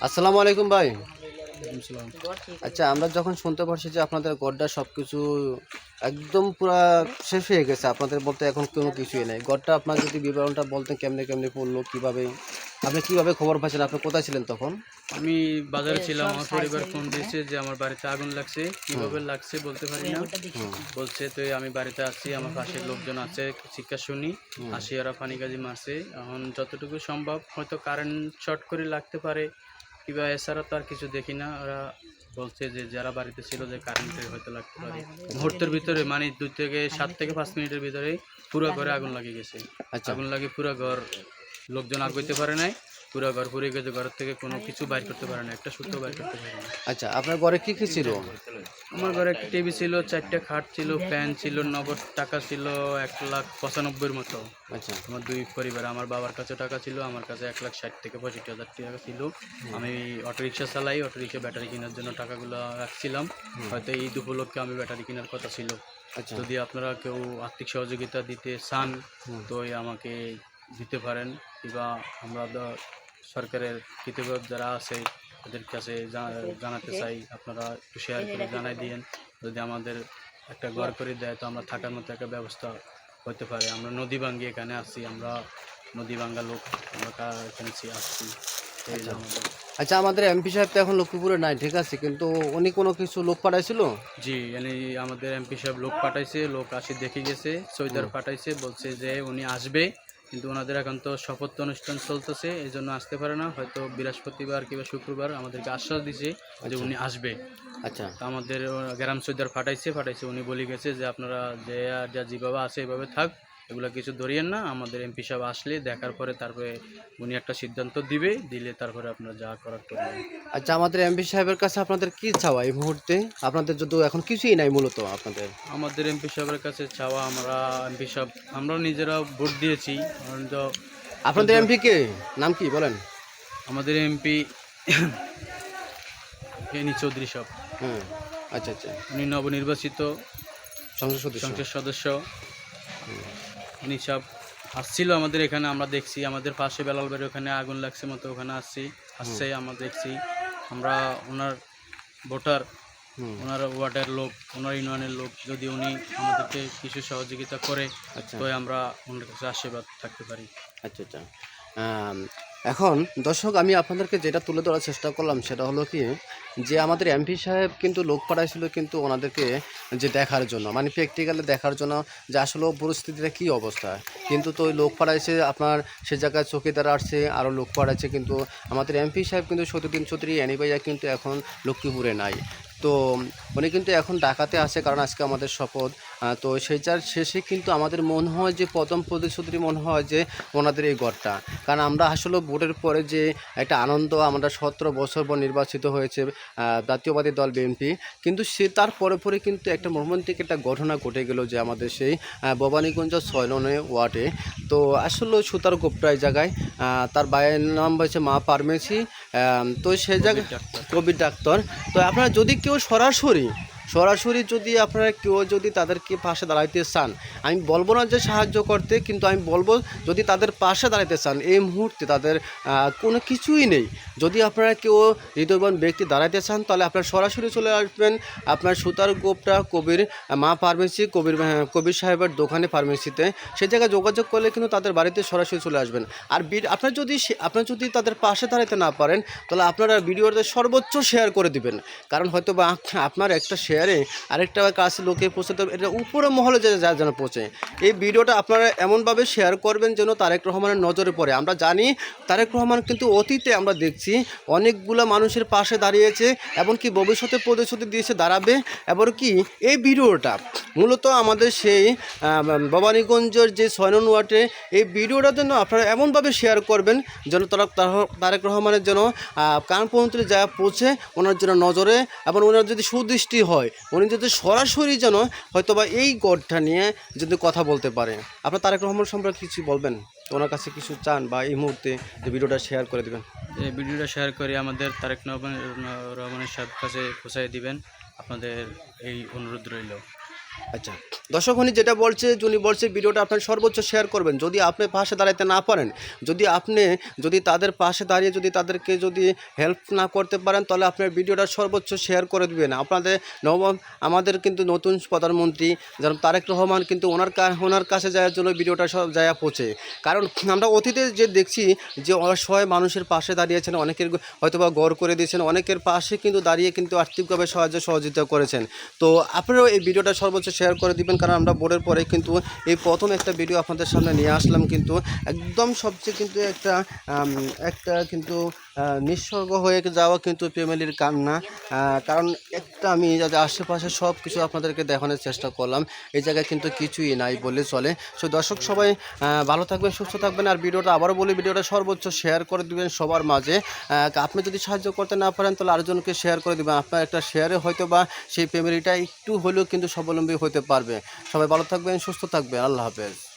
আসসালামু আলাইকুম ভাই। সালাম। আচ্ছা, আমরা যখন শুনতে পারছি যে আপনাদের গড়টা সব কিছু একদম পুরা শেষ হয়ে গেছে, আপনাদের বলতে এখন কোনো কিছুই নেই। গড়টা আপনার যদি বিবরণটা বলতেন কেমনে কেমনে পড়লো, কীভাবে আপনি কীভাবে খবর পাচ্ছেন, আপনি কোথায় ছিলেন তখন? আমি বাজারে ছিলাম। আমার পরিবার ফোন দিয়েছে যে আমার বাড়িতে আগুন লাগছে। হুম কিভাবে লাগছে বলতে পারি না। হুম বলছে তো আমি বাড়িতে আছি, আমার পাশের লোকজন আছে, চিৎকার শুনি। হুম আসি, ওরা পানি কাজি মারছে। এখন যতটুকু সম্ভব হয়তো কারেন্ট শর্ট করে লাগতে পারে, কিংবা এছাড়া তো আর কিছু দেখি না। ওরা বলছে যে যারা বাড়িতে ছিল যে কারেন্টের হয়তো লাগতে পারে। মুহূর্তের ভিতরে মানে 2 থেকে 7 থেকে 5 মিনিটের ভিতরে পুরো ঘরে আগুন লাগিয়ে গেছে। আচ্ছা আগুন লাগে পুরো ঘর, লোকজন আর করতে পারে নাই। পুরো ঘর পুড়ে গেছে, ঘর থেকে কোনো কিছু বাইর করতে পারে না, একটা সুতো বাইর করতে পারে না। আচ্ছা, আপনার ঘরে কি কি ছিল? আমার ঘরে একটা টিভি ছিল, 4টা খাট ছিল, ফ্যান ছিল, নগদ টাকা ছিল 1,95,000 মতো। আচ্ছা আমার দুই পরিবার, আমার বাবার কাছে টাকা ছিল, আমার কাছে 1,60,000 থেকে 65,000 টাকা ছিল। আমি অটোরিকশা চালাই, অটোরিকশা ব্যাটারি কেনার জন্য টাকাগুলো রাখছিলাম। হয়তো ঈদ উপলক্ষে আমি ব্যাটারি কেনার কথা ছিল। আচ্ছা যদি আপনারা কেউ আর্থিক সহযোগিতা দিতে চান হুম তো আমাকে দিতে পারেন, কিংবা আমরা সরকারের কৃতজ্ঞ যারা আছে তাদের কাছে জানাতে চাই, আপনারা একটু শেয়ার করে জানাই দিয়েন। যদি আমাদের একটা ঘর করে দেয় তো আমরা থাকার মতো একটা ব্যবস্থা হতে পারে। আমরা নদী ভাঙ্গি এখানে আসছি, আমরা নদী ভাঙ্গা লোক, আমরা এখানে আসছি। এই যে আচ্ছা আমাদের। আচ্ছা, আমাদের এমপি সাহেব তো এখন লক্ষ্মীপুরে নাই, ঠিক আছে, কিন্তু উনি কোনো কিছু লোক পাঠাইছিল? জি, এনে আমাদের এমপি সাহেব লোক পাঠাইছে, লোক আসি দেখে গেছে, সৈদার হুম পাঠাইছে, বলছে যে উনি আসবে। কিন্তু ওনাদের এখন তো শপথ অনুষ্ঠান চলতেছে, এই জন্য আসতে পারে না। হয়তো বৃহস্পতিবার কিংবা শুক্রবার আমাদেরকে আশ্বাস দিছে যে আচ্ছা উনি আসবে। আচ্ছা তা আমাদের গ্রাম সৈদার পাঠাইছে, উনি বলে গেছে যে আপনারা যে যা যেভাবে আছে এভাবে থাক, এগুলো কিছু ধরিয়েন না। আমাদের এমপি সাহেব আসলে দেখার পরে তারপরে উনি একটা সিদ্ধান্ত দিলে তারপরে আপনারা যা করার করবেন। আচ্ছা, আমাদের এমপি সাহেবের কাছে আপনাদের কি চাওয়া এই মুহূর্তে? আপনাদের যদি এখন কিছুই নাই মূলত আপনাদের। আমাদের এমপি সাহেবের কাছে চাওয়া, আমরা এমপি সাহেব আমরা নিজেরা ভোট দিয়েছি। কারণ তো আপনাদের 14 এমপি কে? নাম কি বলেন? আমাদের এমপি এনি চৌধুরী সাহেব, হুম আচ্ছা আচ্ছা, উনি নবনির্বাচিত সংসদ সদস্য। সংসদ সদস্য। হুম, উনি সব আসছিল আমাদের এখানে, আমরা দেখছি। আমাদের পাশে বেলালবাড়ির ওখানে আগুন লাগছে মতো, ওখানে হুম, আসছে, আমরা দেখছি। আমরা ওনার ভোটার, হুম, ওনার ওয়ার্ডের লোক, ওনার ইউনিয়নের লোক। যদি উনি আমাদেরকে কিছু সহযোগিতা করে আচ্ছা তো আমরা ওনার কাছে আশীর্বাদ থাকতে পারি। আচ্ছা আচ্ছা। আম, এখন দর্শক, আমি আপনাদেরকে যেটা তুলে ধরার চেষ্টা করলাম সেটা হলো কি, যে আমাদের এমপি সাহেব কিন্তু লোক পাঠাইছিল কিন্তু ওনাদেরকে যে দেখার জন্য, মানে প্র্যাকটিক্যালি দেখার জন্য যে আসলে পরিস্থিতিটা কী অবস্থা। কিন্তু তো ওই লোক পাঠাইছে আপনার, সে জায়গায় চৌকিদার আসছে, আরও লোক পাঠাইছে, কিন্তু আমাদের এমপি সাহেব কিন্তু সত্যদিন চৌধুরী অ্যানিভাইয়া কিন্তু এখন লক্ষ্মীপুরে নাই। তো উনি কিন্তু এখন ঢাকাতে আছে, কারণ আজকে আমাদের শপথ। তো সেইটার শেষে কিন্তু আমাদের মনে হয় যে প্রথম প্রতিশ্রুতি মনে হয় যে ওনাদের এই গড়টা, কারণ আমরা আসলে ভোটের পরে যে একটা আনন্দ, আমরা 17 বছর পর নির্বাচিত হয়েছে জাতীয়বাদী দল বিএনপি, কিন্তু সে তার পরে পরে কিন্তু একটা মর্মান্তিক একটা ঘটনা ঘটে গেল যে আমাদের সেই ভবানীগঞ্জ 6 নং ওয়ার্ডে। তো আসলে সুতার গোপ্তা এই জায়গায় তার ভাইয়ের নাম হয়েছে মা পারমেছি। তো সে জায়গায় ডাক্তার। কবির ডাক্তার। তো আপনারা যদি কেউ সরাসরি সরাসরি যদি আপনারা কেউ যদি তাদেরকে পাশে দাঁড়াইতে চান, আমি বলবো না যে সাহায্য করতে, কিন্তু আমি বলবো যদি তাদের পাশে দাঁড়াইতে চান, এই মুহূর্তে তাদের কোনো কিছুই নেই, যদি আপনারা কেউ হৃদয়বান ব্যক্তি দাঁড়াইতে চান তাহলে আপনারা সরাসরি চলে আসবেন আপনার সুতার গোপটা কবির মা ফার্মেসি, কবির সাহেবের দোকানে ফার্মেসিতে। সে জায়গায় যোগাযোগ করলে কিন্তু তাদের বাড়িতে সরাসরি চলে আসবেন। আর আপনার যদি তাদের পাশে দাঁড়াইতে না পারেন তাহলে আপনারা ভিডিওতে সর্বোচ্চ শেয়ার করে দিবেন, কারণ হয়তো বা আপনার একটা শেয়ারে আরেকটা কাছে লোকে পৌঁছাতে হবে, এটা উপরে মহলে যা যেন পৌঁছে। এই ভিডিওটা আপনারা এমনভাবে শেয়ার করবেন যেন তারেক রহমানের নজরে পড়ে। আমরা জানি তারেক রহমান কিন্তু অতীতে আমরা দেখছি অনেকগুলো মানুষের পাশে দাঁড়িয়েছে, এমনকি ভবিষ্যতে প্রতিশ্রুতি দিয়েছে দাঁড়াবে। এমনকি এই ভিডিওটা মূলত আমাদের সেই ভবানীগঞ্জের যে 6 নং ওয়ার্ডে, এই ভিডিওটা যেন আপনারা এমনভাবে শেয়ার করবেন যেন তারেক রহমানের যেন কান পর্যন্ত যা পৌঁছে, ওনার জন্য নজরে, এবং ওনার যদি সুদৃষ্টি হয়, উনি যদি সরাসরি যেন হয়তোবা এই গড়টা নিয়ে যদি কথা বলতে পারে। আপনার তারেক রহমান সম্পর্কে কিছু বলবেন, ওনার কাছে কিছু চান, বা এই মুহূর্তে যে ভিডিওটা শেয়ার করে দেবেন? এই ভিডিওটা শেয়ার করে আমাদের তারেক রহমানের সাহেব কাছে পৌঁছাই দিবেন, আপনাদের এই অনুরোধ রইল। আচ্ছা, দর্শক উনি যেটা বলছে, উনি বলছে ভিডিওটা আপনার সর্বোচ্চ শেয়ার করবেন। যদি আপনি পাশে দাঁড়াতে না পারেন, যদি তাদের পাশে দাঁড়িয়ে যদি তাদেরকে যদি হেল্প না করতে পারেন, তাহলে আপনার ভিডিওটা সর্বোচ্চ শেয়ার করে দিবেন। আমাদের কিন্তু নতুন প্রধানমন্ত্রী যেমন তারেক রহমান কিন্তু ওনার কাছে যাওয়ার জন্য ভিডিওটা সব জায়গা পৌঁছে। কারণ আমরা অতীতে যে দেখছি যে অসহায় মানুষের পাশে দাঁড়িয়েছেন, অনেকের হয়তোবা গড় করে দিয়েছেন, অনেকের পাশে কিন্তু দাঁড়িয়ে কিন্তু আর্থিকভাবে সহযোগিতা করেছেন। তো আপনারাও এই ভিডিওটা সর্বোচ্চ শেয়ার করে দিবেন, কারণ আমরা বোর্ডের পরে কিন্তু এই প্রথম একটা ভিডিও আপনাদের সামনে নিয়ে আসলাম, কিন্তু একদম সবচেয়ে কিন্তু একটা কিন্তু নিঃস্বর্গ হয়ে যাওয়া কিন্তু ফ্যামিলির কান্না। কারণ আমি আশেপাশে সব কিছু আপনাদেরকে দেখানোর চেষ্টা করলাম, এই জায়গায় কিন্তু কিছুই নাই বলে চলে। সো দর্শক সবাই ভালো থাকবেন, সুস্থ থাকবেন। আর ভিডিওটা আবারও বলি, ভিডিওটা সর্বোচ্চ শেয়ার করে দিবেন সবার মাঝে। আপনি যদি সাহায্য করতে না পারেন, তাহলে আরেকজনকে শেয়ার করে দিবেন। আপনার একটা শেয়ারে হয়তো বা সেই ফ্যামিলিটা একটু হলেও কিন্তু স্বাবলম্বী হতে পারবে। সবাই ভালো থাকবেন, সুস্থ থাকবেন। আল্লাহ হাফেজ।